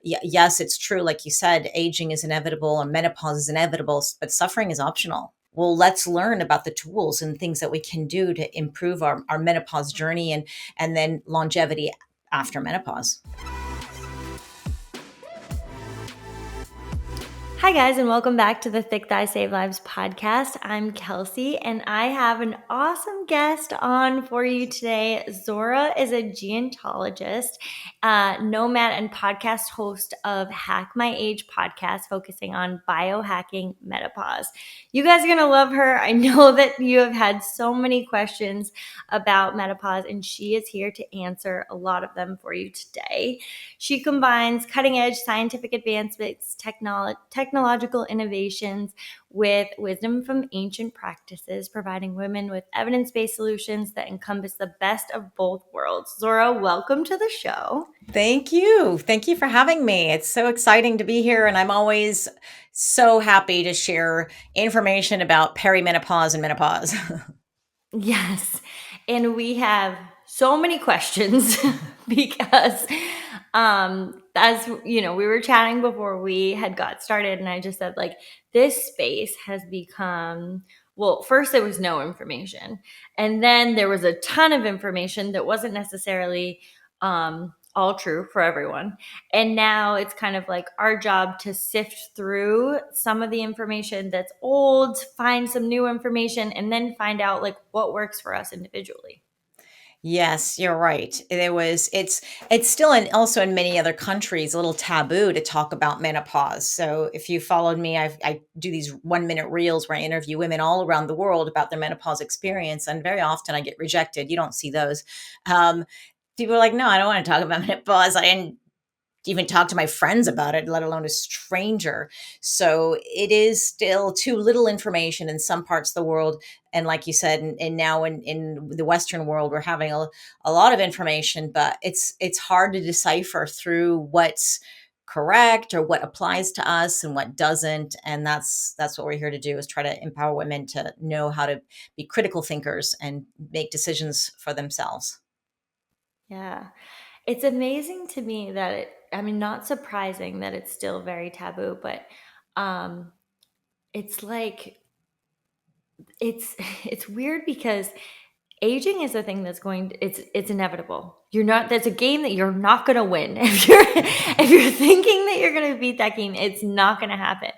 Yes, it's true. Like you said, aging is inevitable and menopause is inevitable, but suffering is optional. Well, let's learn about the tools and things that we can do to improve our menopause journey and then longevity after menopause. Hi, guys, and welcome back to the Thick Thighs Save Lives podcast. I'm Kelsey, and I have an awesome guest on for you today. Zora is a gerontologist, nomad, and podcast host of Hack My Age podcast, focusing on biohacking menopause. You guys are going to love her. I know that you have had so many questions about menopause, and she is here to answer a lot of them for you today. She combines cutting-edge scientific advancements, technological innovations with wisdom from ancient practices, providing women with evidence-based solutions that encompass the best of both worlds. Zora, welcome to the show. Thank you. Thank you for having me. It's so exciting to be here, and I'm always so happy to share information about perimenopause and menopause. Yes. And we have so many questions because as you know, we were chatting before we had got started, and I just said, like, this space has become, well, first there was no information, and then there was a ton of information that wasn't necessarily all true for everyone. And now it's kind of like our job to sift through some of the information that's old, find some new information, and then find out like what works for us individually. Yes, you're right. It's still also in many other countries a little taboo to talk about menopause. So if you followed me, I do these 1 minute reels where I interview women all around the world about their menopause experience, and very often I get rejected. You don't see those. Um, People are like, "No, I don't want to talk about menopause. I didn't even talk to my friends about it, let alone a stranger." So it is still too little information in some parts of the world. And like you said, and now in the Western world, we're having a lot of information, but it's hard to decipher through what's correct or what applies to us and what doesn't. And that's what we're here to do, is try to empower women to know how to be critical thinkers and make decisions for themselves. Yeah. It's amazing to me that I mean, not surprising that it's still very taboo, but um, it's like, it's, it's weird because aging is a thing that's going to, it's inevitable. You're not, that's a game that you're not going to win. If you're thinking that you're going to beat that game, it's not going to happen.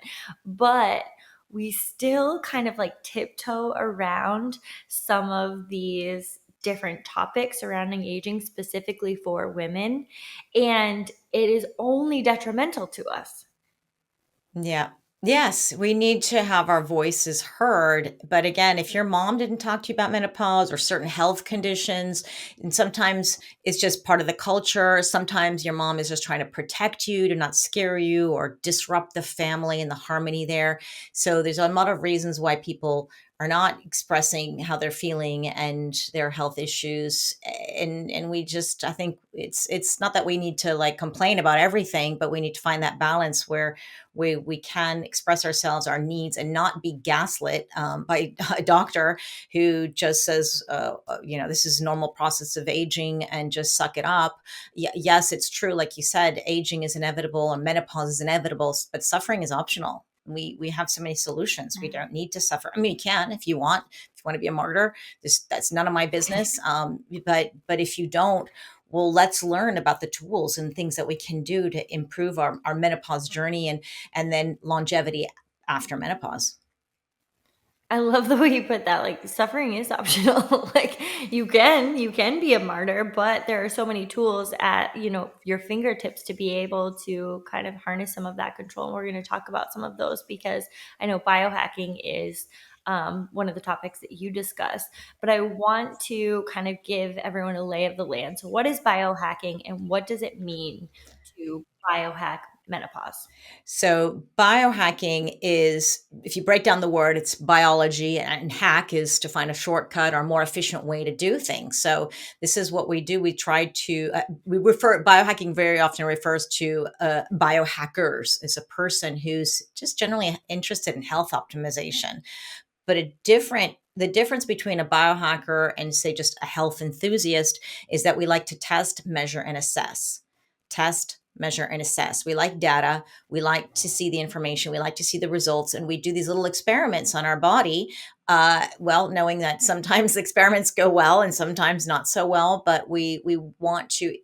But we still kind of like tiptoe around some of these different topics surrounding aging, specifically for women, and it is only detrimental to us. Yeah. Yes, we need to have our voices heard. But again, if your mom didn't talk to you about menopause or certain health conditions, and sometimes it's just part of the culture. Sometimes your mom is just trying to protect you, to not scare you or disrupt the family and the harmony there. So there's a lot of reasons why people are not expressing how they're feeling and their health issues. And we just, I think it's not that we need to like complain about everything, but we need to find that balance where we can express ourselves, our needs, and not be gaslit by a doctor who just says, this is a normal process of aging and just suck it up. Yes, it's true. Like you said, aging is inevitable and menopause is inevitable, but suffering is optional. We have so many solutions. We don't need to suffer. I mean, you can if you want. If you want to be a martyr, that's none of my business. But if you don't, well, let's learn about the tools and things that we can do to improve our menopause journey and then longevity after menopause. I love the way you put that. Like, suffering is optional. Like, you can be a martyr, but there are so many tools at, your fingertips to be able to kind of harness some of that control. And we're going to talk about some of those because I know biohacking is one of the topics that you discuss. But I want to kind of give everyone a lay of the land. So what is biohacking and what does it mean to biohack menopause? So biohacking is, if you break down the word, it's biology, and hack is to find a shortcut or more efficient way to do things. So this is what we do. We try to, we refer, biohacking very often refers to biohackers. It's a person who's just generally interested in health optimization. But the difference between a biohacker and, say, just a health enthusiast is that we like to test, measure, and assess. Test, measure, and assess. We like data. We like to see the information. We like to see the results. And we do these little experiments on our body. Well, knowing that sometimes the experiments go well and sometimes not so well, but we want to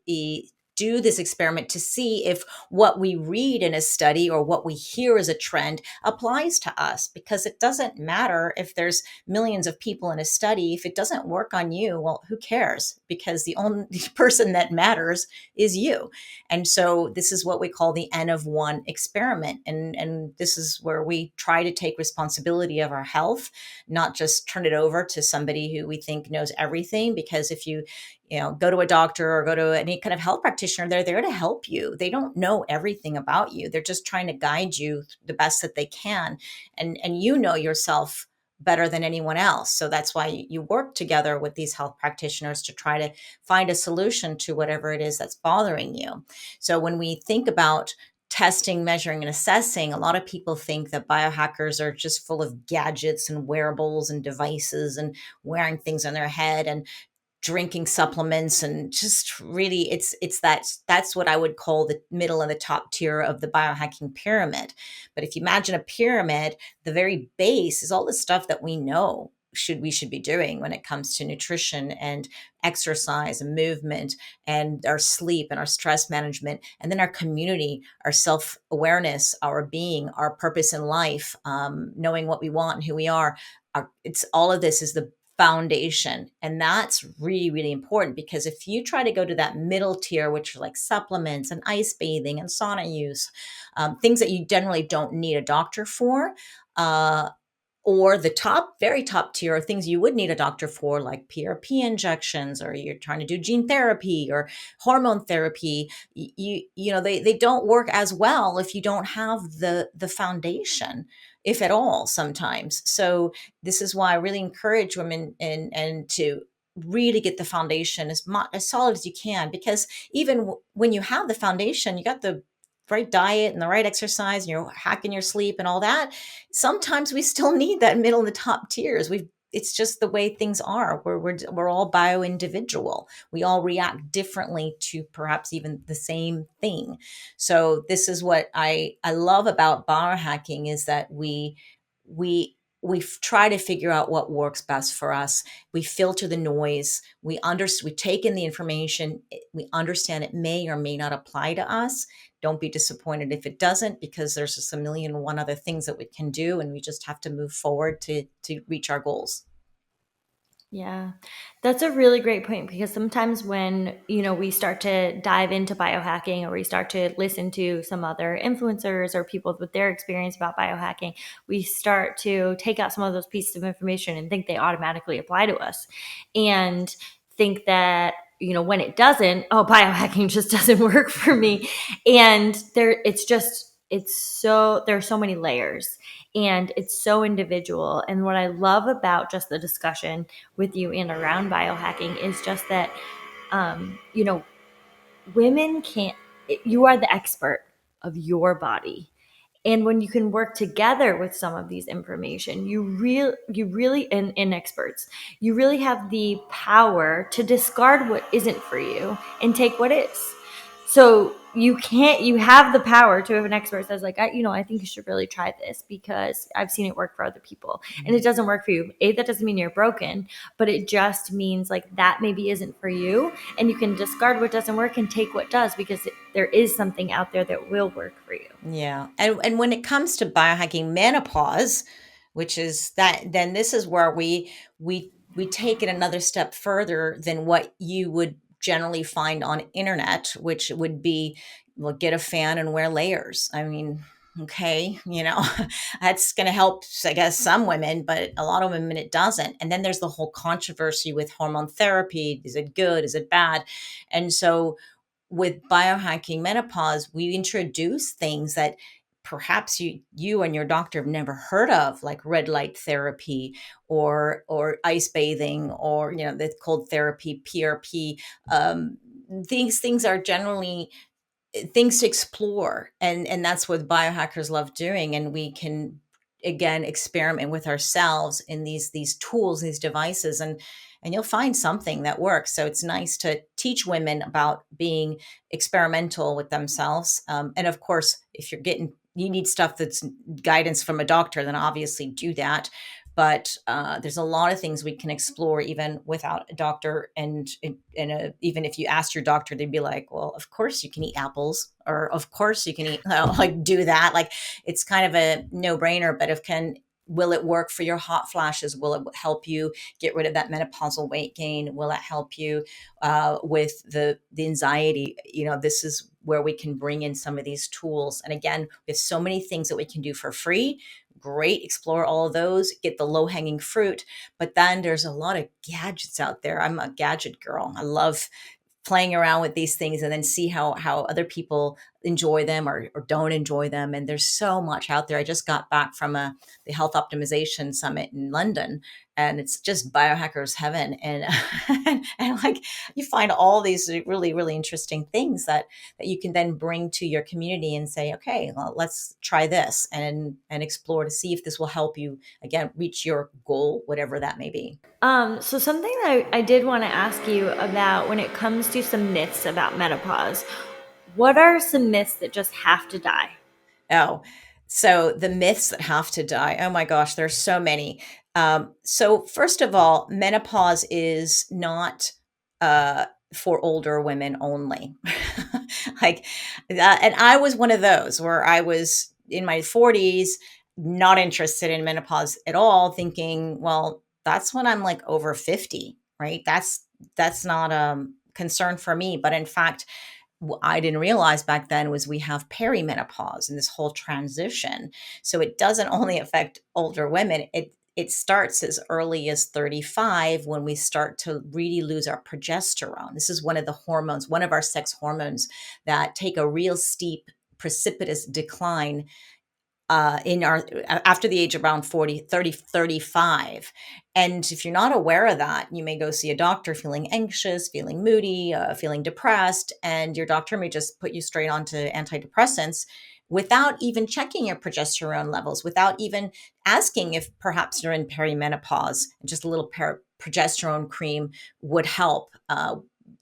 do this experiment to see if what we read in a study or what we hear as a trend applies to us, because it doesn't matter if there's millions of people in a study. If it doesn't work on you, well, who cares? Because the only person that matters is you. And so this is what we call the N of one experiment. And this is where we try to take responsibility of our health, not just turn it over to somebody who we think knows everything. Because if you go to a doctor or go to any kind of health practitioner, they're there to help you. They don't know everything about you. They're just trying to guide you the best that they can. And you know yourself better than anyone else. So that's why you work together with these health practitioners to try to find a solution to whatever it is that's bothering you. So when we think about testing, measuring, and assessing, a lot of people think that biohackers are just full of gadgets and wearables and devices and wearing things on their head and drinking supplements, and just really it's that's what I would call the middle and the top tier of the biohacking pyramid. But if you imagine a pyramid, the very base is all the stuff that we know we should be doing when it comes to nutrition and exercise and movement and our sleep and our stress management, and then our community, our self-awareness, our being, our purpose in life, knowing what we want and who we are. It's all of this is the foundation. And that's really, really important, because if you try to go to that middle tier, which are like supplements and ice bathing and sauna use, things that you generally don't need a doctor for, uh, or the top, very top tier are things you would need a doctor for, like PRP injections, or you're trying to do gene therapy or hormone therapy. They don't work as well if you don't have the foundation, if at all, sometimes. So this is why I really encourage women and to really get the foundation as solid as you can, because even when you have the foundation, you got the right diet and the right exercise, and you're hacking your sleep and all that, sometimes we still need that middle and the top tiers. It's just the way things are. We're all bio individual. We all react differently to perhaps even the same thing. So this is what I love about biohacking, is that we try to figure out what works best for us. We filter the noise. We take in the information. We understand it may or may not apply to us. Don't be disappointed if it doesn't, because there's just a million and one other things that we can do, and we just have to move forward to reach our goals. Yeah, that's a really great point, because sometimes when, we start to dive into biohacking, or we start to listen to some other influencers or people with their experience about biohacking, we start to take out some of those pieces of information and think they automatically apply to us, and think that, when it doesn't, oh, biohacking just doesn't work for me. And there are so many layers, and it's so individual. And what I love about just the discussion with you and around biohacking is just that, um, you know, women can't, you are the expert of your body. And when you can work together with some of these information, you really, and experts, you really have the power to discard what isn't for you and take what is. So you have the power to have an expert that says, like, I think you should really try this because I've seen it work for other people, and it doesn't work for you. That doesn't mean you're broken, but it just means, like, that maybe isn't for you, and you can discard what doesn't work and take what does, because there is something out there that will work for you. Yeah. And when it comes to biohacking menopause, which is that, then this is where we take it another step further than what you would generally find on internet, which would be, well, get a fan and wear layers. I mean, okay, that's going to help, I guess, some women, but a lot of women it doesn't. And then there's the whole controversy with hormone therapy. Is it good? Is it bad? And so with biohacking menopause, we introduce things that perhaps you and your doctor have never heard of, like red light therapy or ice bathing, or the cold therapy, PRP. These things are generally things to explore, and that's what biohackers love doing. And we can again experiment with ourselves in these tools, these devices, and you'll find something that works. So it's nice to teach women about being experimental with themselves. And of course, if you need stuff that's guidance from a doctor, then obviously do that. But there's a lot of things we can explore even without a doctor. And even if you ask your doctor, they'd be like, well, of course you can eat apples, or of course you can eat, like, do that. Like, it's kind of a no brainer, but will it work for your hot flashes? Will it help you get rid of that menopausal weight gain? Will it help you with the anxiety? This is where we can bring in some of these tools. And again, there's so many things that we can do for free. Great, explore all of those, get the low hanging fruit. But then there's a lot of gadgets out there. I'm a gadget girl. I love playing around with these things and then see how other people enjoy them or don't enjoy them. And there's so much out there. I just got back from the health optimization summit in London, and it's just biohackers heaven. And and like, you find all these really, really interesting things that you can then bring to your community and say, okay, well, let's try this and explore to see if this will help you, again, reach your goal, whatever that may be. So something that I did want to ask you about when it comes to some myths about menopause, what are some myths that just have to die? Oh, so the myths that have to die. Oh my gosh, there's so many. So first of all, menopause is not for older women only. Like that, and I was one of those where I was in my 40s, not interested in menopause at all, thinking, well, that's when I'm like over 50, right? That's not a concern for me. But in fact, I didn't realize back then was we have perimenopause and this whole transition. So it doesn't only affect older women. It starts as early as 35 when we start to really lose our progesterone. This is one of the hormones, one of our sex hormones that take a real steep, precipitous decline in our after the age around 40, 30, 35. And if you're not aware of that, you may go see a doctor feeling anxious, feeling moody, feeling depressed, and your doctor may just put you straight onto antidepressants without even checking your progesterone levels, without even asking if perhaps you're in perimenopause. Just a little progesterone cream would help.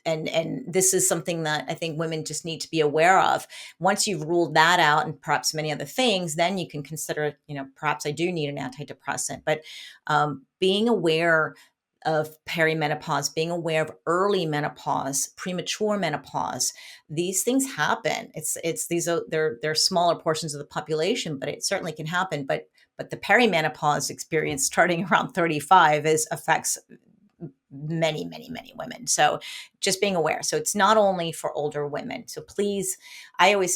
And this is something that I think women just need to be aware of. Once you've ruled that out, and perhaps many other things, then you can consider, perhaps I do need an antidepressant. But being aware of perimenopause, being aware of early menopause, premature menopause, these things happen. It's these are they're smaller portions of the population, but it certainly can happen. But the perimenopause experience starting around 35 affects many, many, many women. So just being aware. So it's not only for older women. So please,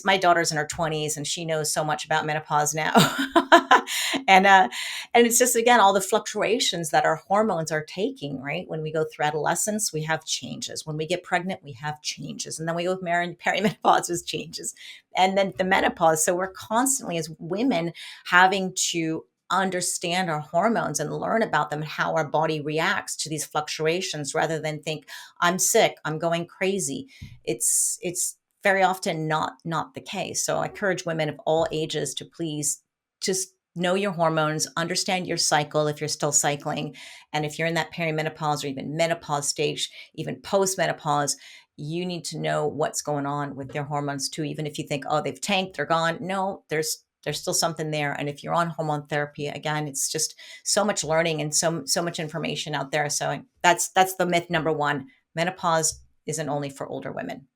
my daughter's in her 20s and she knows so much about menopause now. And it's just, again, all the fluctuations that our hormones are taking, right? When we go through adolescence, we have changes. When we get pregnant, we have changes. And then we go with perimenopause, there's changes. And then the menopause. So we're constantly, as women, having to understand our hormones and learn about them and how our body reacts to these fluctuations, rather than think, I'm sick, I'm going crazy. It's very often not the case. So I encourage women of all ages to please just know your hormones, understand your cycle if you're still cycling. And if you're in that perimenopause or even menopause stage, even post-menopause, you need to know what's going on with their hormones too. Even if you think, oh, they've tanked, they're gone. No, there's still something there. And if you're on hormone therapy, again, it's just so much learning and so much information out there. So that's the myth number one. Menopause isn't only for older women.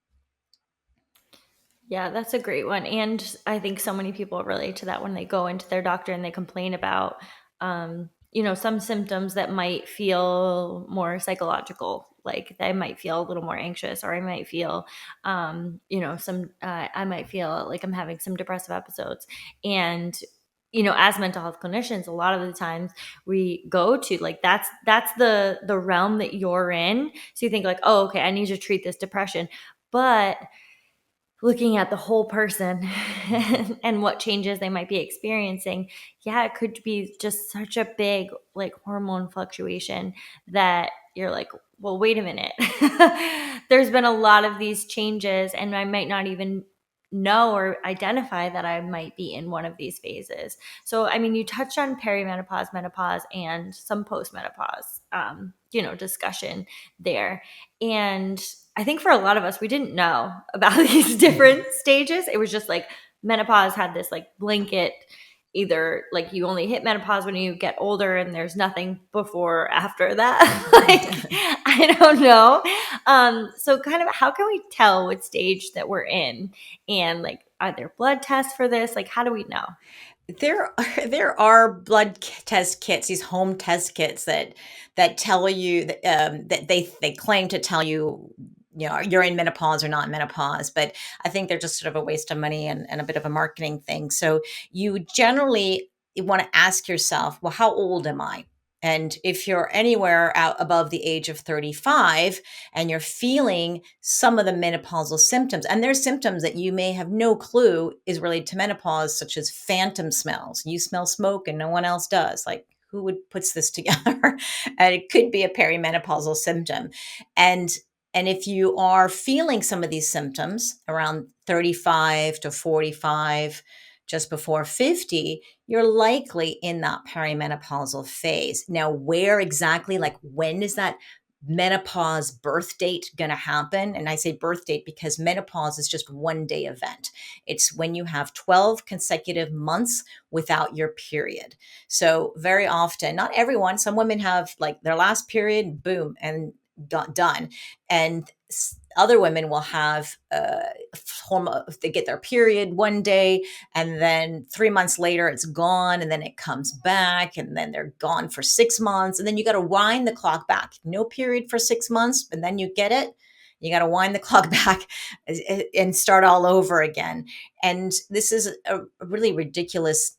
Yeah, that's a great one. And I think so many people relate to that when they go into their doctor and they complain about, some symptoms that might feel more psychological. Like they might feel a little more anxious, or I might feel, I might feel like I'm having some depressive episodes. And, as mental health clinicians, a lot of the times we go to like, that's the realm that you're in. So you think like, oh, okay, I need to treat this depression. But looking at the whole person and what changes they might be experiencing, yeah, it could be just such a big like hormone fluctuation that you're like, well, wait a minute. There's been a lot of these changes and I might not even know or identify that I might be in one of these phases. So, I mean, you touched on perimenopause, menopause, and some postmenopause, discussion there. And I think for a lot of us, we didn't know about these different stages. It was just like menopause had this like blanket, either like you only hit menopause when you get older and there's nothing before or after that. Like, I don't know. So kind of how can we tell what stage that we're in? And like, are there blood tests for this? Like, how do we know? There are test kits, these home test kits that tell you that they claim to tell you, you're in menopause or not menopause, but I think they're just sort of a waste of money and a bit of a marketing thing. So you generally want to ask yourself, well, how old am I? And if you're anywhere out above the age of 35 and you're feeling some of the menopausal symptoms, and there's symptoms that you may have no clue is related to menopause, such as phantom smells. You smell smoke and no one else does. Like, who would puts this together? And it could be a perimenopausal symptom. And and if you are feeling some of these symptoms around 35 to 45, just before 50, you're likely in that perimenopausal phase. Now, where exactly, like when is that menopause birth date going to happen? And I say birth date because menopause is just one day event. It's when you have 12 consecutive months without your period. So very often, not everyone, some women have like their last period, boom, and done. And other women will have hormone, they get their period one day and then 3 months later it's gone, and then it comes back, and then they're gone for 6 months, and then you got to wind the clock back. No period for 6 months, and then you get it. You got to wind the clock back and start all over again. And this is a really ridiculous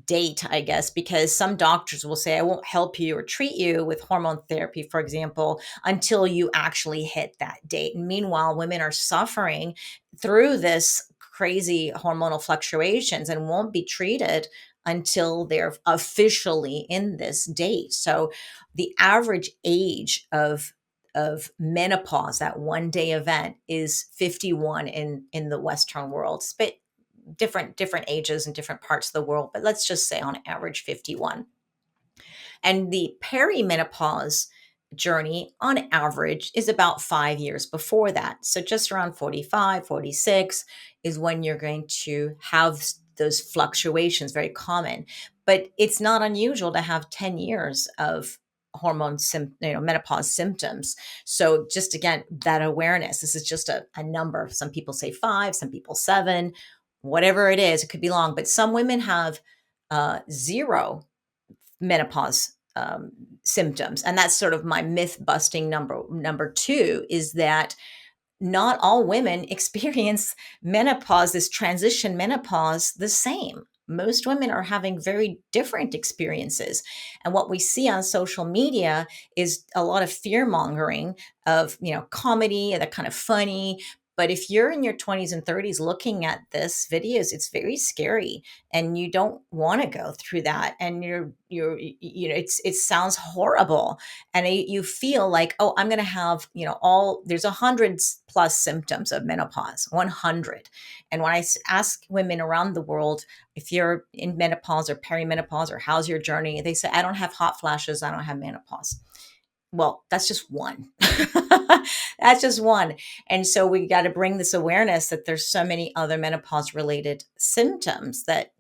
date, I guess, because some doctors will say, I won't help you or treat you with hormone therapy, for example, until you actually hit that date. And meanwhile, women are suffering through this crazy hormonal fluctuations and won't be treated until they're officially in this date. So the average age of menopause, that one day event, is 51 in the Western world. But different ages in different parts of the world, but let's just say on average 51. And the perimenopause journey on average is about 5 years before that. So just around 45, 46 is when you're going to have those fluctuations, very common. But it's not unusual to have 10 years of menopause symptoms. So just again, that awareness, this is just a number. Some people say 5, some people 7, whatever it is, it could be long, but some women have zero menopause symptoms. And that's sort of my myth busting number two, is that not all women experience menopause, this transition menopause, the same. Most women are having very different experiences. And what we see on social media is a lot of fear mongering of, comedy and that kind of funny. But if you're in your 20s and 30s looking at this videos, it's very scary, and you don't want to go through that. And it sounds horrible, and you feel like, oh, I'm going to have, there's 100+ symptoms of menopause, 100. And when I ask women around the world if you're in menopause or perimenopause or how's your journey, they say, I don't have hot flashes, I don't have menopause. Well, that's just one. That's just one. And so we got to bring this awareness that there's so many other menopause related symptoms that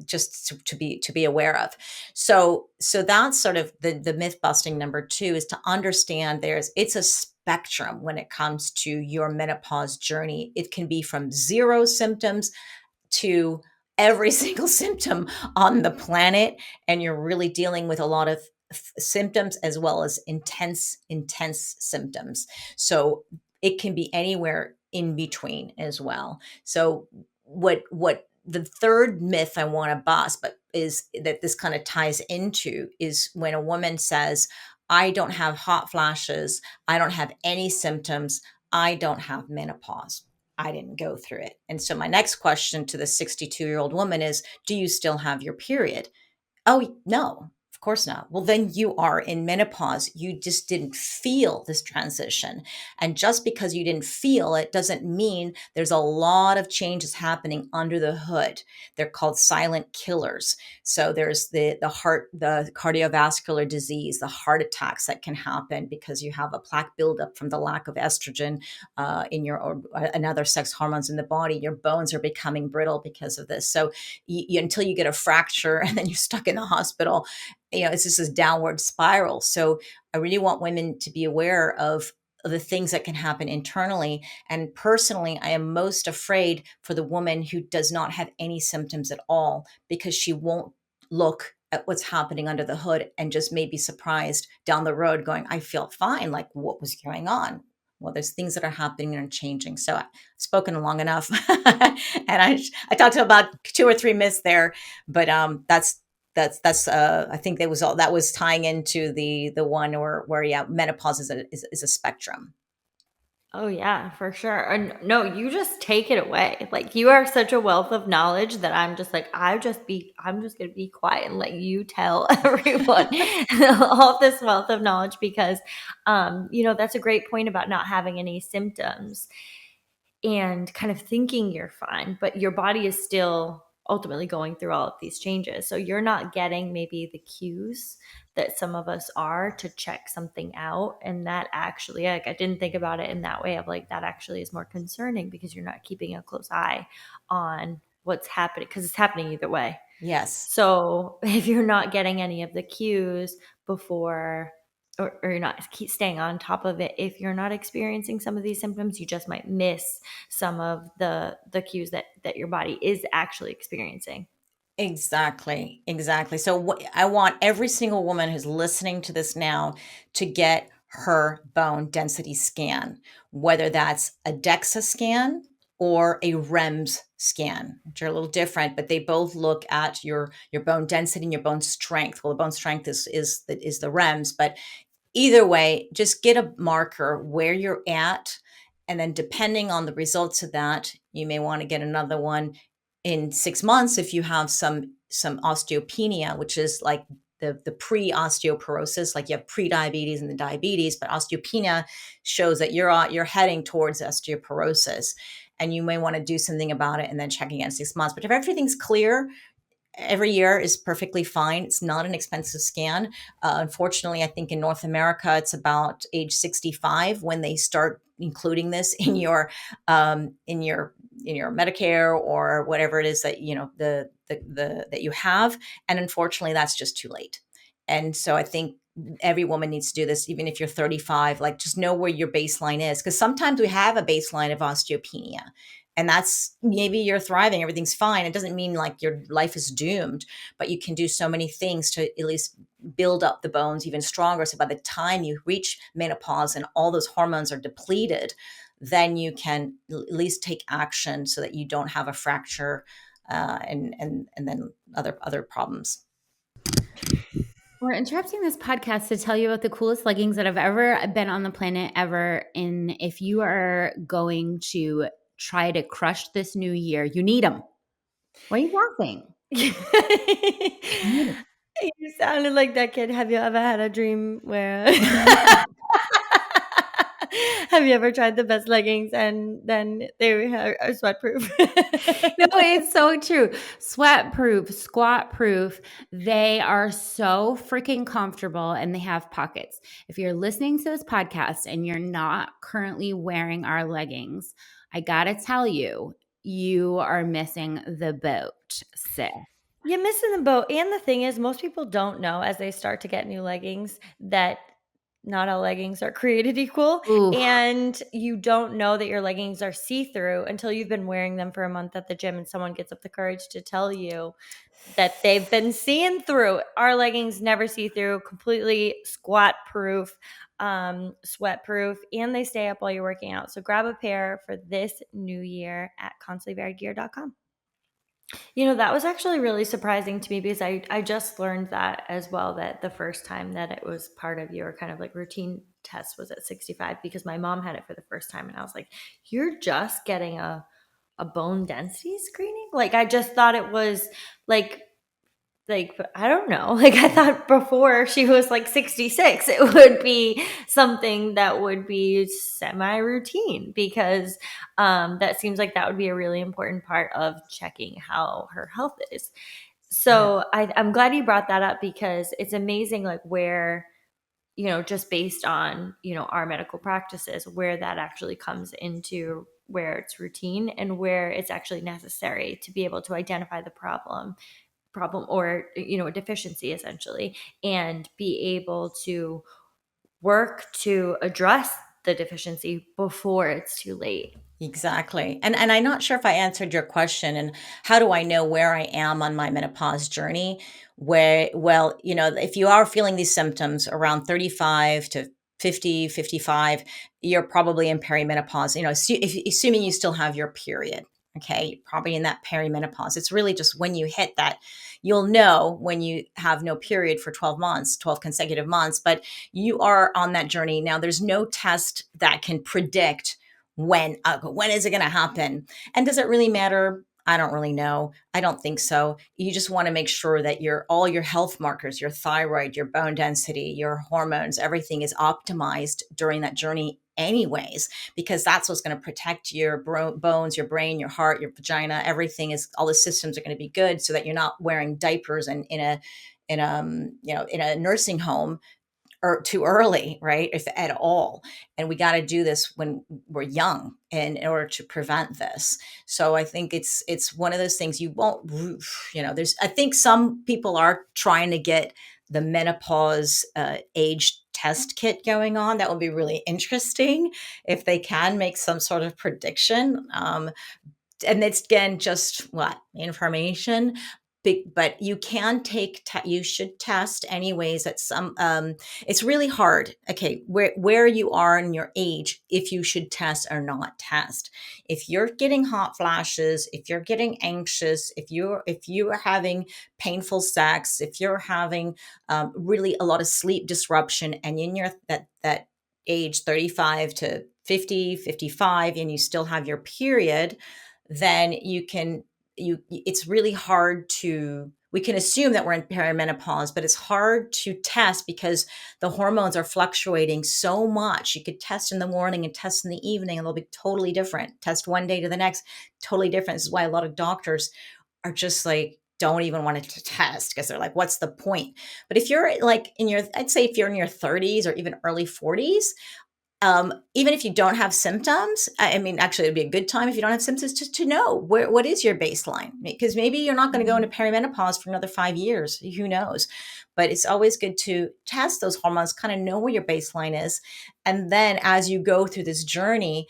just to be aware of. So that's sort of the myth busting number two, is to understand it's a spectrum when it comes to your menopause journey. It can be from zero symptoms to every single symptom on the planet, and you're really dealing with a lot of symptoms as well as intense symptoms. So it can be anywhere in between as well. So what the third myth I want to bust, but is that this kind of ties into, is when a woman says, I don't have hot flashes, I don't have any symptoms, I don't have menopause, I didn't go through it. And so my next question to the 62-year-old woman is, do you still have your period? Oh, no, of Of course not. Well, then you are in menopause. You just didn't feel this transition. And just because you didn't feel it doesn't mean there's a lot of changes happening under the hood. They're called silent killers. So there's the heart, the cardiovascular disease, the heart attacks that can happen because you have a plaque buildup from the lack of estrogen in your or another sex hormones in the body. Your bones are becoming brittle because of this. So until you get a fracture and then you're stuck in the hospital, it's just this downward spiral. So I really want women to be aware of the things that can happen internally. And personally, I am most afraid for the woman who does not have any symptoms at all, because she won't look at what's happening under the hood and just may be surprised down the road going, I feel fine. Like, what was going on? Well, there's things that are happening and changing. So I've spoken long enough. And I talked about 2 or 3 myths there, but that's I think that was tying into the one where yeah, menopause is a spectrum. Oh yeah, for sure. And no, you just take it away. Like you are such a wealth of knowledge that I'm just like, I'm just gonna be quiet and let you tell everyone all this wealth of knowledge because that's a great point about not having any symptoms and kind of thinking you're fine, but your body is still ultimately going through all of these changes. So you're not getting maybe the cues that some of us are to check something out. And that actually, like, I didn't think about it in that way of like, that actually is more concerning because you're not keeping a close eye on what's happening because it's happening either way. Yes. So if you're not getting any of the cues before or you're not keep staying on top of it, if you're not experiencing some of these symptoms, you just might miss some of the cues that your body is actually experiencing. Exactly. Exactly. So I want every single woman who's listening to this now to get her bone density scan, whether that's a DEXA scan or a REMS scan, which are a little different, but they both look at your bone density and your bone strength. Well, the bone strength is the REMS, but either way, just get a marker where you're at. And then depending on the results of that, you may want to get another one in 6 months if you have some osteopenia, which is like the pre-osteoporosis, like you have pre-diabetes and the diabetes, but osteopenia shows that you're heading towards osteoporosis. And you may want to do something about it and then check again in 6 months. But if everything's clear, every year is perfectly fine. It's not an expensive scan. Unfortunately, I think in North America, it's about age 65 when they start including this in your Medicare or whatever it is that the that you have. And unfortunately, that's just too late. And so I think every woman needs to do this, even if you're 35. Like, just know where your baseline is, because sometimes we have a baseline of osteopenia, and that's maybe you're thriving, everything's fine. It doesn't mean like your life is doomed, but you can do so many things to at least build up the bones even stronger. So by the time you reach menopause and all those hormones are depleted, then you can at least take action so that you don't have a fracture and then other problems. We're interrupting this podcast to tell you about the coolest leggings that have ever been on the planet ever. And if you are going to try to crush this new year, you need them. Why are you laughing? You sounded like that kid. Have you ever had a dream where have you ever tried the best leggings and then they are sweat proof? No, it's so true. Sweat proof, squat proof. They are so freaking comfortable and they have pockets. If you're listening to this podcast and you're not currently wearing our leggings, I gotta tell you, you are missing the boat, sis. You're missing the boat. And the thing is, most people don't know as they start to get new leggings that not all leggings are created equal. Ooh. And you don't know that your leggings are see-through until you've been wearing them for a month at the gym and someone gets up the courage to tell you that they've been seeing through. Our leggings never see through, completely squat proof, sweat proof, and they stay up while you're working out. So grab a pair for this new year at constantlyvariedgear.com. That was actually really surprising to me because I just learned that as well, that the first time that it was part of your kind of like routine test was at 65 because my mom had it for the first time and I was like, you're just getting a bone density screening? Like I just thought it was like like, I don't know. Like, I thought before she was like 66, it would be something that would be semi-routine, because that seems like that would be a really important part of checking how her health is. Yeah. So I'm glad you brought that up, because it's amazing, like, where, just based on, our medical practices, where that actually comes into where it's routine and where it's actually necessary to be able to identify the problem, or, a deficiency essentially, and be able to work to address the deficiency before it's too late. Exactly. And I'm not sure if I answered your question, and how do I know where I am on my menopause journey? Where, well, if you are feeling these symptoms around 35 to 50, 55, you're probably in perimenopause, assuming you still have your period. Okay, you're probably in that perimenopause. It's really just when you hit that, you'll know when you have no period for 12 months, 12 consecutive months, but you are on that journey. Now, there's no test that can predict when is it going to happen, and does it really matter? I don't really know. I don't think so. You just want to make sure that all your health markers, your thyroid, your bone density, your hormones, everything is optimized during that journey anyways, because that's what's going to protect your bones, your brain, your heart, your vagina. Everything is, all the systems are going to be good, so that you're not wearing diapers and in a nursing home or too early, right? If at all. And we got to do this when we're young, in order to prevent this. So I think it's one of those things you won't, there's, I think some people are trying to get the menopause age test kit going on. That would be really interesting if they can make some sort of prediction. And it's, again, just what information. But you can you should test anyways at some, it's really hard, okay, where you are in your age, if you should test or not test. If you're getting hot flashes, if you're getting anxious, if you are having painful sex, if you're having really a lot of sleep disruption, and in your that age 35 to 50, 55, and you still have your period, then it's really hard to, we can assume that we're in perimenopause, but it's hard to test because the hormones are fluctuating so much. You could test in the morning and test in the evening, and they'll be totally different. Test one day to the next, totally different. This is why a lot of doctors are just like, don't even want to test, because they're like, what's the point? But if you're like I'd say if you're in your 30s or even early 40s, even if you don't have symptoms, I mean, actually, it'd be a good time if you don't have symptoms, just to know what is your baseline, because maybe you're not going to go into perimenopause for another 5 years. Who knows? But it's always good to test those hormones, kind of know where your baseline is, and then as you go through this journey,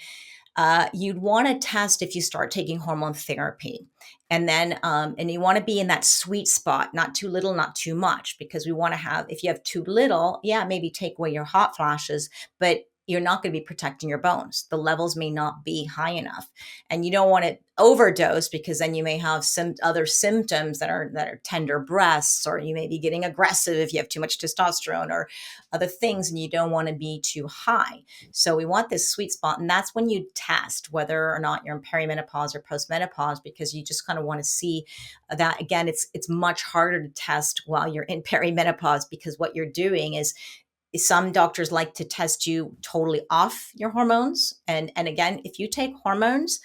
you'd want to test if you start taking hormone therapy. And then, and you want to be in that sweet spot, not too little, not too much, because we want to have, if you have too little, yeah, maybe take away your hot flashes, but you're not going to be protecting your bones. The levels may not be high enough, and you don't want to overdose, because then you may have some other symptoms that are tender breasts, or you may be getting aggressive if you have too much testosterone or other things, and you don't want to be too high. So we want this sweet spot, and that's when you test whether or not you're in perimenopause or postmenopause, because you just kind of want to see that. Again, it's much harder to test while you're in perimenopause, because what you're doing is some doctors like to test you totally off your hormones. And again, if you take hormones,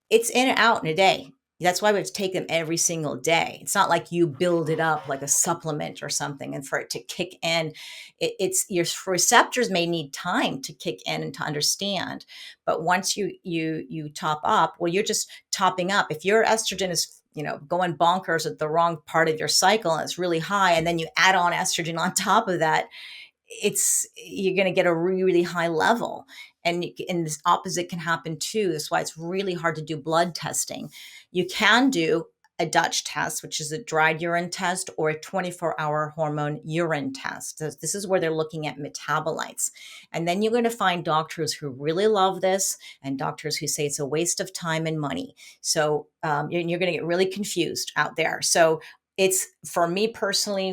it's in and out in a day. That's why we have to take them every single day. It's not like you build it up like a supplement or something, and for it to kick in, it's your receptors may need time to kick in and to understand. But once you top up, well, you're just topping up. If your estrogen is going bonkers at the wrong part of your cycle, and it's really high, and then you add on estrogen on top of that, you're going to get a really, really high level. And this opposite can happen too. That's why it's really hard to do blood testing. You can do a Dutch test, which is a dried urine test, or a 24-hour hormone urine test. This is where they're looking at metabolites. And then you're going to find doctors who really love this, and doctors who say it's a waste of time and money. So you're going to get really confused out there. So it's, for me personally,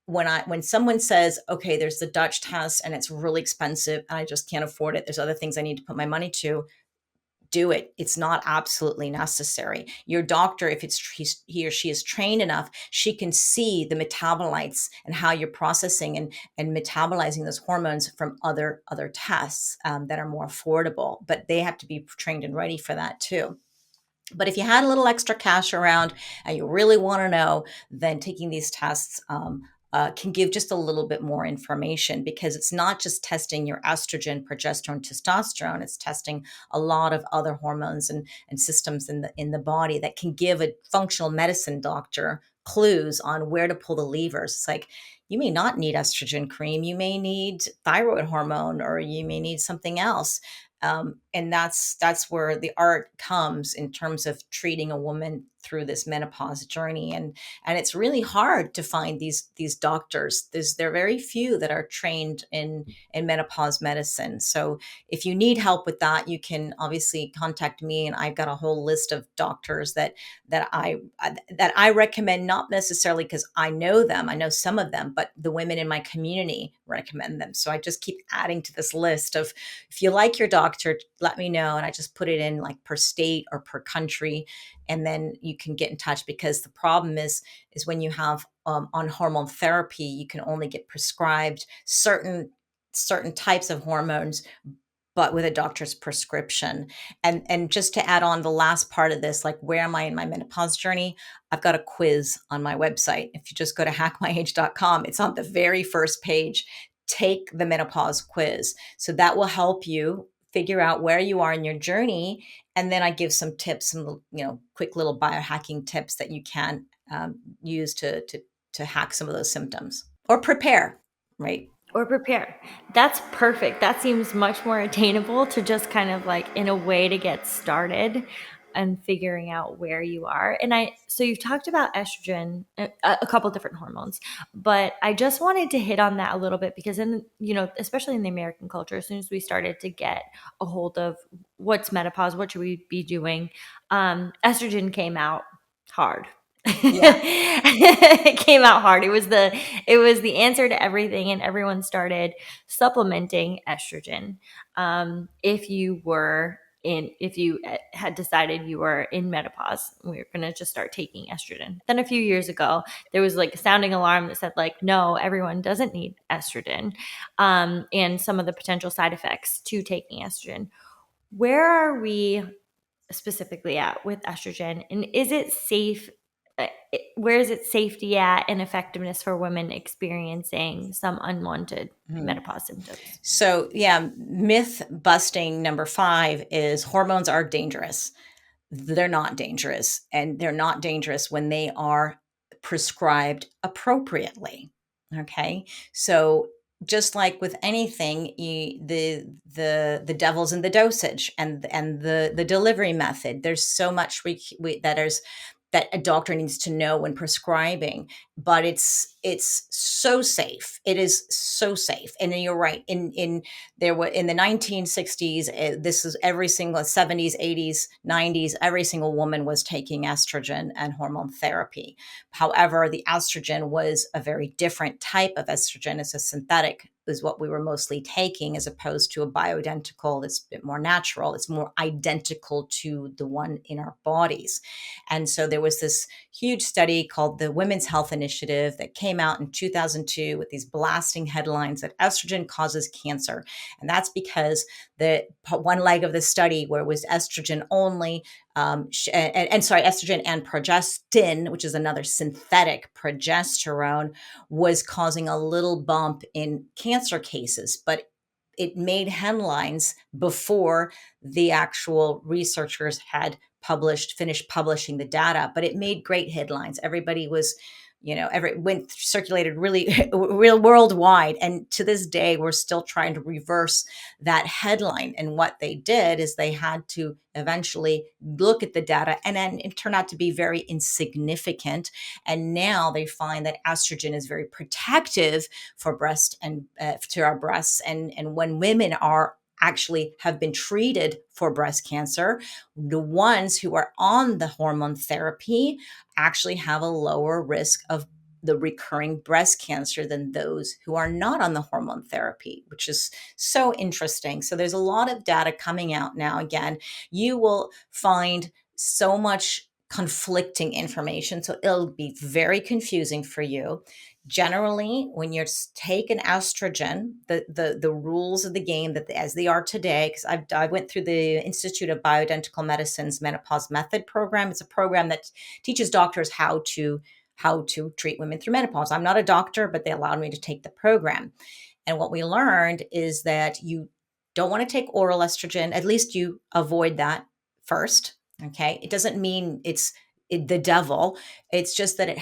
when someone says, okay, there's the Dutch test and it's really expensive and I just can't afford it, there's other things I need to put my money to, do it. It's not absolutely necessary. Your doctor, if he or she is trained enough, she can see the metabolites and how you're processing and metabolizing those hormones from other tests that are more affordable. But they have to be trained and ready for that too. But if you had a little extra cash around and you really want to know, then taking these tests can give just a little bit more information, because it's not just testing your estrogen, progesterone, testosterone. It's testing a lot of other hormones and systems in the body that can give a functional medicine doctor clues on where to pull the levers. It's like, you may not need estrogen cream. You may need thyroid hormone, or you may need something else. And that's where the art comes in terms of treating a woman through this menopause journey. And it's really hard to find these doctors. There are very few that are trained in menopause medicine. So if you need help with that, you can obviously contact me, and I've got a whole list of doctors that I recommend, not necessarily because I know them. I know some of them, but the women in my community recommend them. So I just keep adding to this list of, if you like your doctor, let me know. And I just put it in like per state or per country. And then you can get in touch, because the problem is when you have on hormone therapy, you can only get prescribed certain types of hormones, but with a doctor's prescription. And just to add on the last part of this, like, where am I in my menopause journey? I've got a quiz on my website. If you just go to hackmyage.com, it's on the very first page. Take the menopause quiz. So that will help you figure out where you are in your journey. And then I give some tips, some quick little biohacking tips that you can use to hack some of those symptoms or prepare, right? Or prepare. That's perfect. That seems much more attainable to just kind of like in a way to get started and figuring out where you are. And so you've talked about estrogen, a couple different hormones, but I just wanted to hit on that a little bit, because especially in the American culture, as soon as we started to get a hold of what's menopause, what should we be doing, estrogen came out hard. Yeah. It came out hard. It was the answer to everything, and everyone started supplementing estrogen. If you had decided you were in menopause, we were going to just start taking estrogen. Then a few years ago, there was like a sounding alarm that said like, no, everyone doesn't need estrogen, and some of the potential side effects to taking estrogen. Where are we specifically at with estrogen, and is it safe? Where is its safety at and effectiveness for women experiencing some unwanted menopause symptoms? So yeah, myth busting number 5 is hormones are dangerous. They're not dangerous, and they're not dangerous when they are prescribed appropriately. Okay, so just like with anything, the devil's in the dosage and the delivery method. There's so much that a doctor needs to know when prescribing, but it's so safe. It is so safe. And you're right. In the 1960s, this is every single 70s, 80s, 90s, every single woman was taking estrogen and hormone therapy. However, the estrogen was a very different type of estrogen. It's a synthetic, is what we were mostly taking, as opposed to a bioidentical that's a bit more natural. It's more identical to the one in our bodies. And so there was this huge study called the Women's Health Initiative that came out in 2002 with these blasting headlines that estrogen causes cancer. And that's because the one leg of the study, where it was estrogen only, estrogen and progestin, which is another synthetic progesterone, was causing a little bump in cancer cases. But it made headlines before the actual researchers had finished publishing the data, but it made great headlines. Everybody was, circulated really real worldwide. And to this day, we're still trying to reverse that headline. And what they did is they had to eventually look at the data, and then it turned out to be very insignificant. And now they find that estrogen is very protective for breast and to our breasts. And when women are actually have been treated for breast cancer, the ones who are on the hormone therapy actually have a lower risk of the recurring breast cancer than those who are not on the hormone therapy, which is so interesting. So there's a lot of data coming out now. Again, you will find so much conflicting information. So it'll be very confusing for you. Generally, when you're taking estrogen, the rules of the game that as they are today, because I went through the Institute of Bioidentical Medicine's Menopause Method program. It's a program that teaches doctors how to treat women through menopause. I'm not a doctor, but they allowed me to take the program. And what we learned is that you don't want to take oral estrogen. At least you avoid that first. Okay. It doesn't mean it's the devil. It's just that it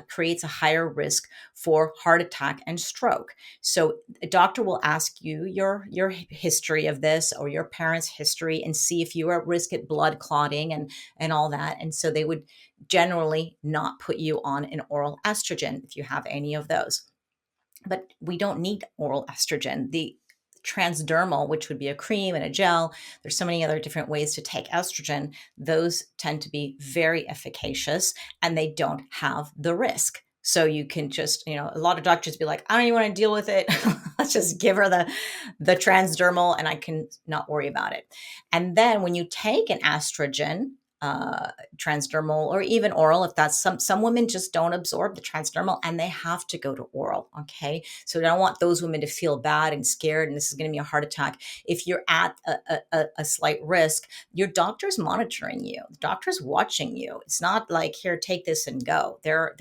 creates a higher risk for heart attack and stroke. So a doctor will ask you your history of this or your parents' history and see if you are at risk at blood clotting and all that. And so they would generally not put you on an oral estrogen if you have any of those. But we don't need oral estrogen. The transdermal, which would be a cream and a gel, there's so many other different ways to take estrogen. Those tend to be very efficacious and they don't have the risk. So you can just, a lot of doctors be like, I don't even want to deal with it. Let's just give her the transdermal and I can not worry about it. And then when you take an estrogen, transdermal or even oral, if that's some women just don't absorb the transdermal and they have to go to oral. Okay. So I don't want those women to feel bad and scared and this is going to be a heart attack. If you're at a slight risk, your doctor's monitoring you. The doctor's watching you. It's not like, here, take this and go. They're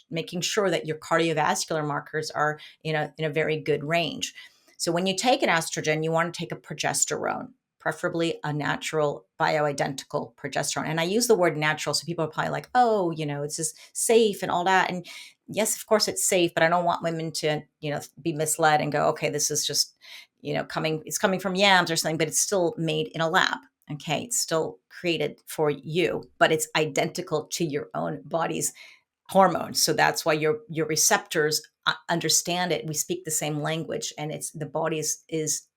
making sure that your cardiovascular markers are in a very good range. So when you take an estrogen, you want to take a progesterone, preferably a natural bioidentical progesterone. And I use the word natural, so people are probably like, oh, it's just safe and all that. And yes, of course it's safe, but I don't want women to, be misled and go, okay, this is just, it's coming from yams or something, but it's still made in a lab. Okay. It's still created for you, but it's identical to your own body's hormones. So that's why your receptors understand it. We speak the same language and it's the body is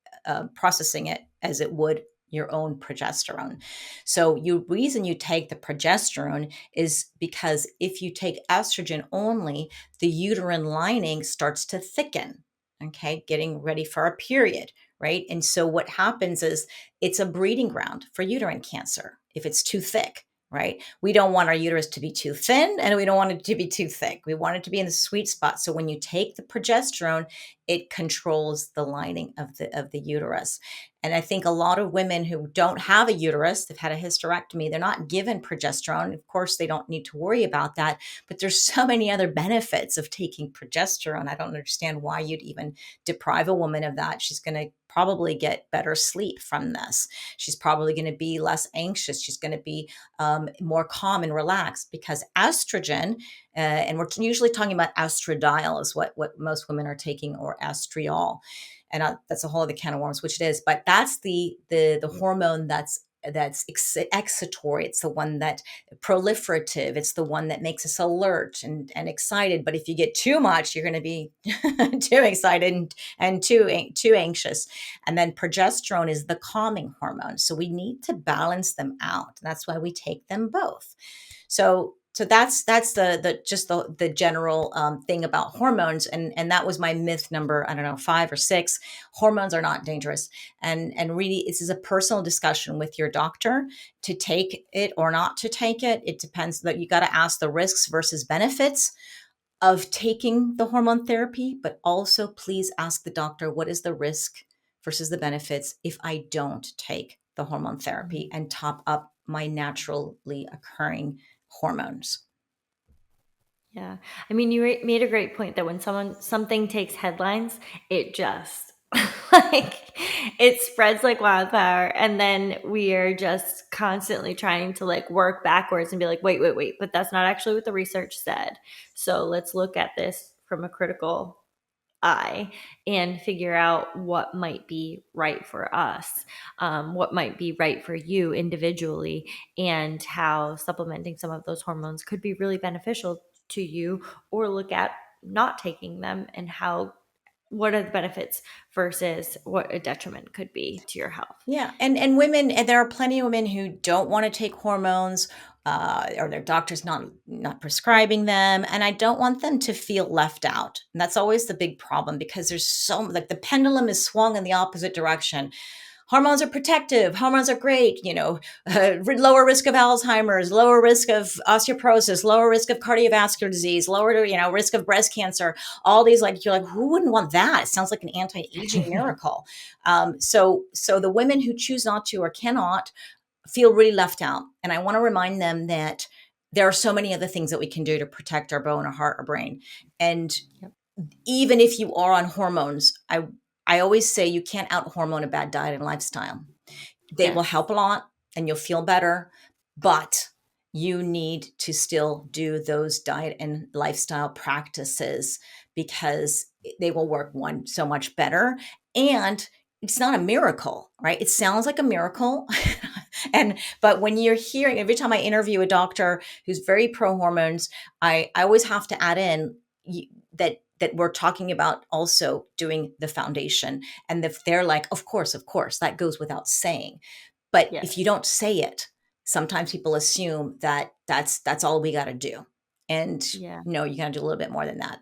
processing it as it would your own progesterone. So reason you take the progesterone is because if you take estrogen only, the uterine lining starts to thicken, okay, getting ready for a period, right? And so what happens is it's a breeding ground for uterine cancer if it's too thick. Right? We don't want our uterus to be too thin and we don't want it to be too thick. We want it to be in the sweet spot. So when you take the progesterone, it controls the lining of the uterus. And I think a lot of women who don't have a uterus, they've had a hysterectomy, they're not given progesterone. Of course, they don't need to worry about that, but there's so many other benefits of taking progesterone. I don't understand why you'd even deprive a woman of that. She's going to probably get better sleep from this. She's probably going to be less anxious. She's going to be more calm and relaxed because estrogen, and we're usually talking about estradiol is what most women are taking, or estriol. And that's a whole other can of worms, which it is. But that's the hormone that's excitatory. It's the one that proliferative. It's the one that makes us alert and excited. But if you get too much, you're going to be too excited and too anxious. And then progesterone is the calming hormone. So we need to balance them out. That's why we take them both. So that's the general thing about hormones, and that was my myth number, I don't know, 5 or 6. Hormones are not dangerous, and really this is a personal discussion with your doctor to take it or not to take it. It depends. That you got to ask the risks versus benefits of taking the hormone therapy, but also please ask the doctor, what is the risk versus the benefits if I don't take the hormone therapy and top up my naturally occurring hormones. Yeah. I mean, you made a great point that when something takes headlines, it just like it spreads like wildfire. And then we are just constantly trying to like work backwards and be like, wait, but that's not actually what the research said. So let's look at this from a critical eye and figure out what might be right for us, what might be right for you individually, and how supplementing some of those hormones could be really beneficial to you, or look at not taking them and how what are the benefits versus what a detriment could be to your health. Yeah, and women, and there are plenty of women who don't want to take hormones, or their doctor's not prescribing them, and I don't want them to feel left out. And that's always the big problem, because there's so, like, the pendulum is swung in the opposite direction. Hormones are protective. Hormones are great. Lower risk of Alzheimer's, lower risk of osteoporosis, lower risk of cardiovascular disease, lower, risk of breast cancer. All these, like, you're like, who wouldn't want that? It sounds like an anti-aging miracle. So the women who choose not to or cannot feel really left out. And I want to remind them that there are so many other things that we can do to protect our bone, our heart, our brain. And Yep. even if you are on hormones, I always say you can't out hormone a bad diet and lifestyle. They will Yes. help a lot and you'll feel better, but you need to still do those diet and lifestyle practices, because they will work so much better. And it's not a miracle, right? It sounds like a miracle. But when you're hearing, every time I interview a doctor who's very pro hormones, I always have to add in that we're talking about also doing the foundation. And if they're like, of course, that goes without saying. But if you Yes. don't say it, sometimes people assume that that's all we got to do. And Yeah. no, you got to do a little bit more than that.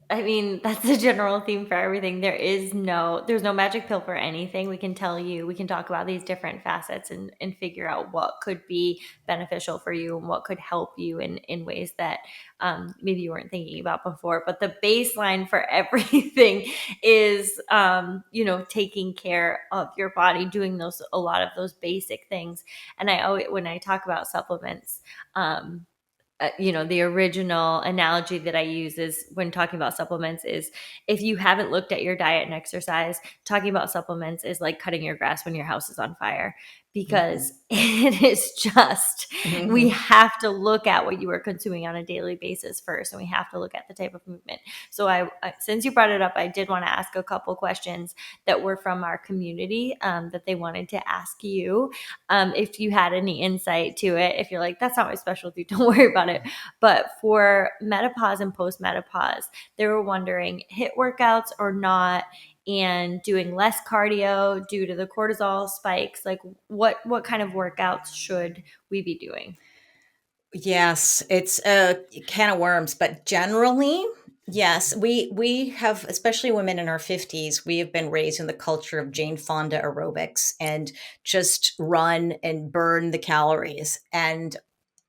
I mean, that's the general theme for everything. There's no magic pill for anything. We can talk about these different facets and figure out what could be beneficial for you and what could help you in ways that maybe you weren't thinking about before. But the baseline for everything is, taking care of your body, doing a lot of those basic things. And when I talk about supplements, the original analogy that I use is when talking about supplements is, if you haven't looked at your diet and exercise, talking about supplements is like cutting your grass when your house is on fire, because it is just, we have to look at what you are consuming on a daily basis first, and we have to look at the type of movement. So since you brought it up, I did want to ask a couple questions that were from our community, that they wanted to ask you. If you had any insight to it, if you're like, that's not my specialty, don't worry about it. But for menopause and post-menopause, they were wondering, HIIT workouts or not, and doing less cardio due to the cortisol spikes. Like, what kind of workouts should we be doing? Yes, it's a can of worms, but generally, yes, we have, especially women in our 50s, we have been raised in the culture of Jane Fonda aerobics and just run and burn the calories. And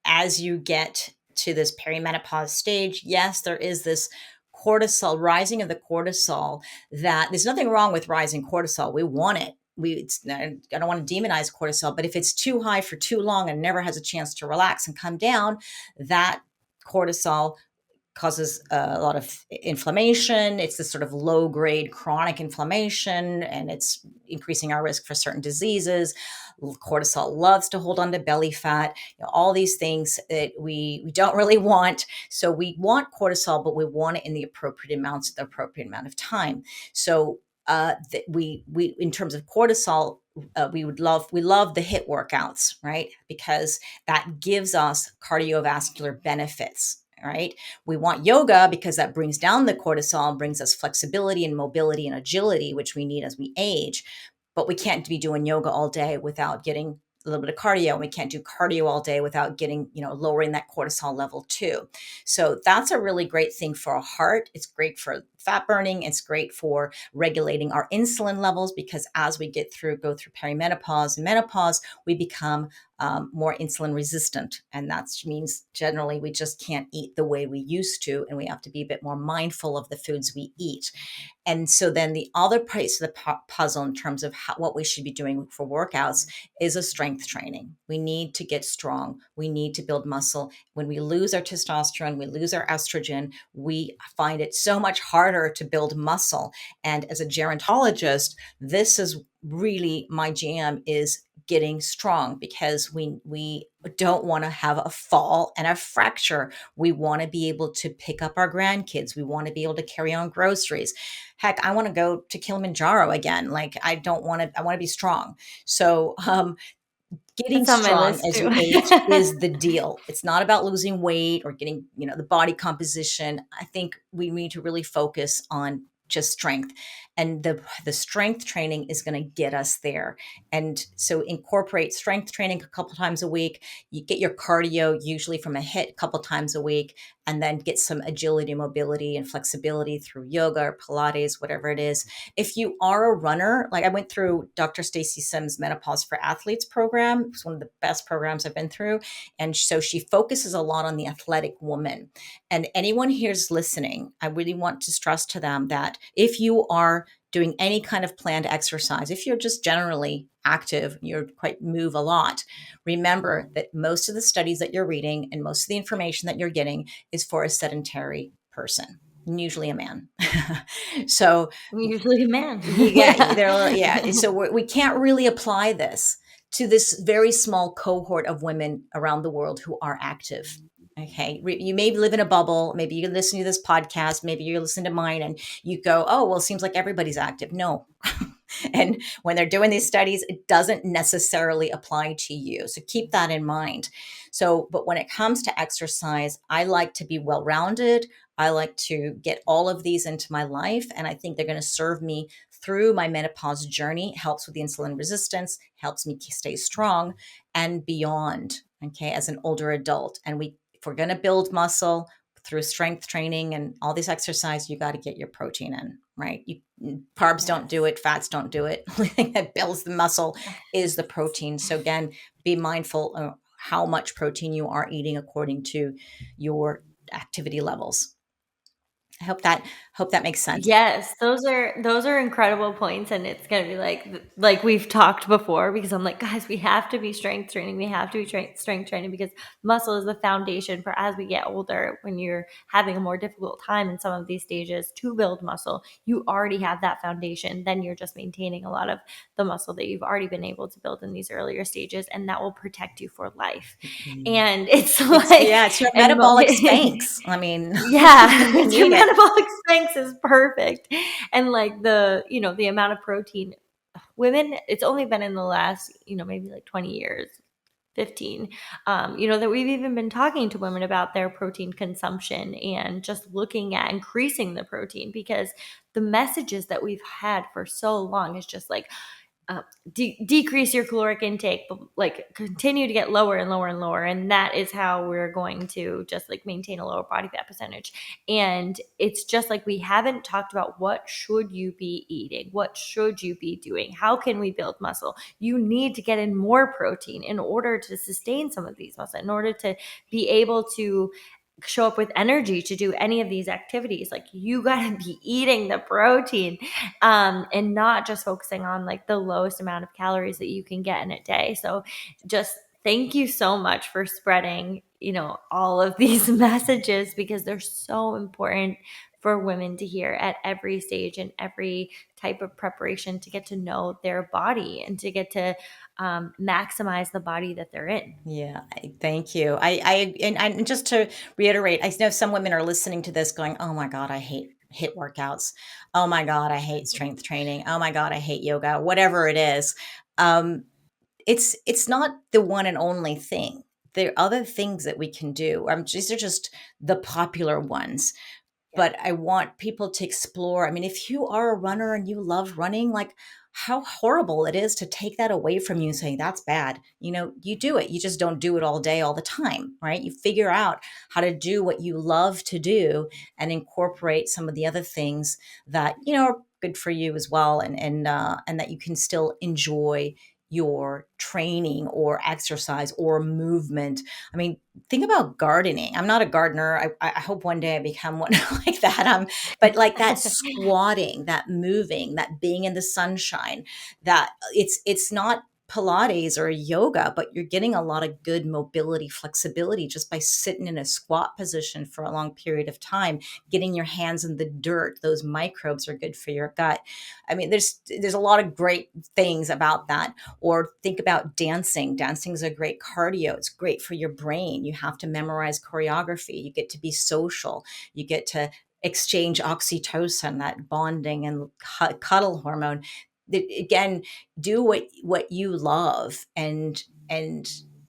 as you get to this perimenopause stage, yes, there is this rising of the cortisol. That there's nothing wrong with rising cortisol. We want it. I don't want to demonize cortisol, but if it's too high for too long and never has a chance to relax and come down, that cortisol causes a lot of inflammation. It's this sort of low grade chronic inflammation, and it's increasing our risk for certain diseases. Cortisol loves to hold on to belly fat, all these things that we don't really want. So we want cortisol, but we want it in the appropriate amounts, the appropriate amount of time. So we in terms of cortisol, we love the HIIT workouts, right? Because that gives us cardiovascular benefits. Right. We want yoga because that brings down the cortisol, brings us flexibility and mobility and agility, which we need as we age. But we can't be doing yoga all day without getting a little bit of cardio. And we can't do cardio all day without getting, lowering that cortisol level too. So that's a really great thing for our heart. It's great for fat burning. It's great for regulating our insulin levels, because as we go through perimenopause and menopause, we become more insulin resistant. And that means generally we just can't eat the way we used to. And we have to be a bit more mindful of the foods we eat. And so then the other piece of the puzzle in terms of what we should be doing for workouts is a strength training. We need to get strong. We need to build muscle. When we lose our testosterone, we lose our estrogen, we find it so much harder to build muscle. And as a gerontologist, this is really my jam, is getting strong, because we don't want to have a fall and a fracture. We want to be able to pick up our grandkids. We want to be able to carry on groceries. Heck, I want to go to Kilimanjaro again. Like, I want to be strong. So, getting That's on my strong list as too. you age is the deal. It's not about losing weight or getting, the body composition. I think we need to really focus on just strength. And the strength training is going to get us there. And so incorporate strength training a couple times a week. You get your cardio usually from a HIIT a couple times a week, and then get some agility, mobility, and flexibility through yoga or Pilates, whatever it is. If you are a runner, like I went through Dr. Stacy Sims' Menopause for Athletes program. It was one of the best programs I've been through. And so she focuses a lot on the athletic woman. And anyone here's listening, I really want to stress to them that if you are doing any kind of planned exercise, if you're just generally active, you're quite move a lot, remember that most of the studies that you're reading and most of the information that you're getting is for a sedentary person, usually a man. So Usually a man. yeah. So we can't really apply this to this very small cohort of women around the world who are active. Okay. You may live in a bubble. Maybe you listen to this podcast. Maybe you listen to mine and you go, oh, well, it seems like everybody's active. No. And when they're doing these studies, it doesn't necessarily apply to you. So keep that in mind. So, but when it comes to exercise, I like to be well-rounded. I like to get all of these into my life. And I think they're going to serve me through my menopause journey, helps with the insulin resistance, helps me stay strong and beyond. Okay. As an older adult. And if we're going to build muscle through strength training and all this exercise, you got to get your protein in, right? Carbs don't do it. Fats don't do it. The only thing that builds the muscle is the protein. So again, be mindful of how much protein you are eating according to your activity levels. I hope that makes sense. Yes, those are incredible points, and it's gonna be like we've talked before, because I'm like, guys, we have to be strength training. We have to be strength training because muscle is the foundation for as we get older. When you're having a more difficult time in some of these stages to build muscle, you already have that foundation. Then you're just maintaining a lot of the muscle that you've already been able to build in these earlier stages, and that will protect you for life. And it's your metabolic Spanx. I mean, yeah, you it's your need it. metabolic strength is perfect. And like the amount of protein, women, it's only been in the last, maybe like 20 years, 15, that we've even been talking to women about their protein consumption and just looking at increasing the protein, because the messages that we've had for so long is just like, decrease your caloric intake, but like continue to get lower and lower and lower, and that is how we're going to just like maintain a lower body fat percentage. And it's just like we haven't talked about what should you be eating, what should you be doing, how can we build muscle. You need to get in more protein in order to sustain some of these muscles, in order to be able to show up with energy to do any of these activities. Like, you got to be eating the protein, and not just focusing on like the lowest amount of calories that you can get in a day. So just thank you so much for spreading, all of these messages, because they're so important for women to hear at every stage and every type of preparation, to get to know their body and to get to maximize the body that they're in. Yeah, thank you. And just to reiterate, I know some women are listening to this going, "Oh my God, I hate HIIT workouts. Oh my God, I hate strength training. Oh my God, I hate yoga." Whatever it is, um, it's not the one and only thing. There are other things that we can do. These are just the popular ones. But I want people to explore. I mean, if you are a runner and you love running, like, how horrible it is to take that away from you and say, that's bad. You do it. You just don't do it all day, all the time, right? You figure out how to do what you love to do and incorporate some of the other things that, are good for you as well. And that you can still enjoy your training or exercise or movement. I mean, think about gardening. I'm not a gardener. I hope one day I become one like that. But like that squatting, that moving, that being in the sunshine, that it's not Pilates or yoga, but you're getting a lot of good mobility, flexibility just by sitting in a squat position for a long period of time, getting your hands in the dirt. Those microbes are good for your gut. I mean, there's a lot of great things about that. Or think about dancing. Dancing is a great cardio. It's great for your brain. You have to memorize choreography. You get to be social. You get to exchange oxytocin, that bonding and cuddle hormone. Again, do what you love and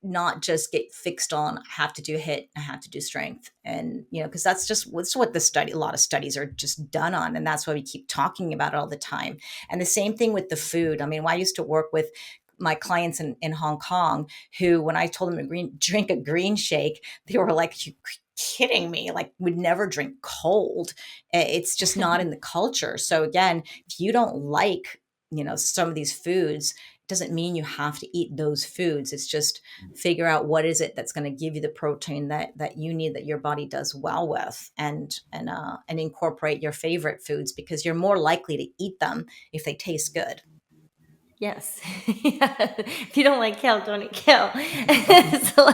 not just get fixed on, I have to do HIIT, I have to do strength. And, because that's what a lot of studies are just done on. And that's why we keep talking about it all the time. And the same thing with the food. I mean, I used to work with my clients in Hong Kong who, when I told them to drink a green shake, they were like, you kidding me? Like, would never drink cold. It's just not in the culture. So again, if you don't like, some of these foods, it doesn't mean you have to eat those foods. It's just figure out what is it that's going to give you the protein that you need, that your body does well with, and incorporate your favorite foods, because you're more likely to eat them if they taste good. Yes. If you don't like kale, don't eat kale. So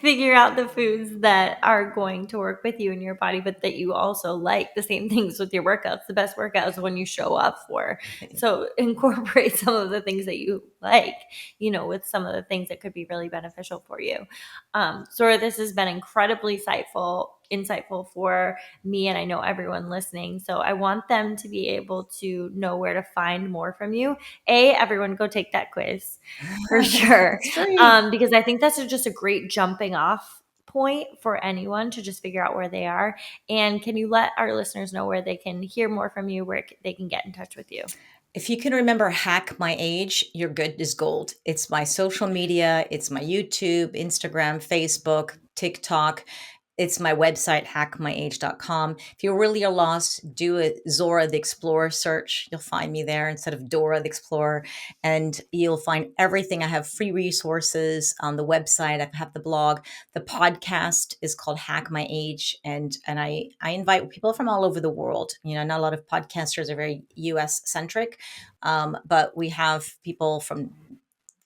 figure out the foods that are going to work with you and your body, but that you also like. The same things with your workouts. The best workout is when you show up for. So incorporate some of the things that you like, with some of the things that could be really beneficial for you. Zora, this has been incredibly insightful for me, and I know everyone listening. So I want them to be able to know where to find more from you. Everyone go take that quiz for sure. Because I think that's just a great jumping off point for anyone to just figure out where they are. And can you let our listeners know where they can hear more from you, where they can get in touch with you? If you can remember Hack My Age, you're good as gold. It's my social media. It's my YouTube, Instagram, Facebook, TikTok. It's my website, hackmyage.com. If you really are lost, do a Zora the Explorer search. You'll find me there instead of Dora the Explorer. And you'll find everything. I have free resources on the website. I have the blog. The podcast is called Hack My Age. And I invite people from all over the world. Not a lot of podcasters are very US centric, but we have people from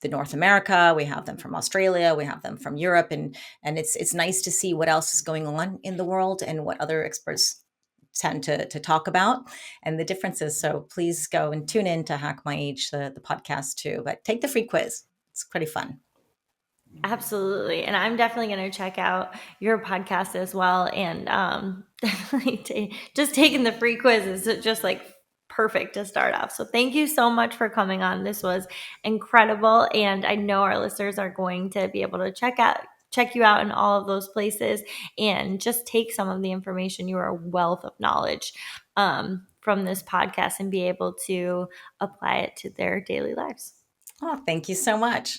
the North America, we have them from Australia, we have them from Europe, and it's nice to see what else is going on in the world and what other experts tend to talk about and the differences. So please go and tune in to Hack My Age, the podcast too. But take the free quiz; it's pretty fun. Absolutely. And I'm definitely going to check out your podcast as well. And definitely just taking the free quiz is just perfect to start off. So thank you so much for coming on. This was incredible. And I know our listeners are going to be able to check you out in all of those places and just take some of the information. You are a wealth of knowledge from this podcast and be able to apply it to their daily lives. Oh, thank you so much.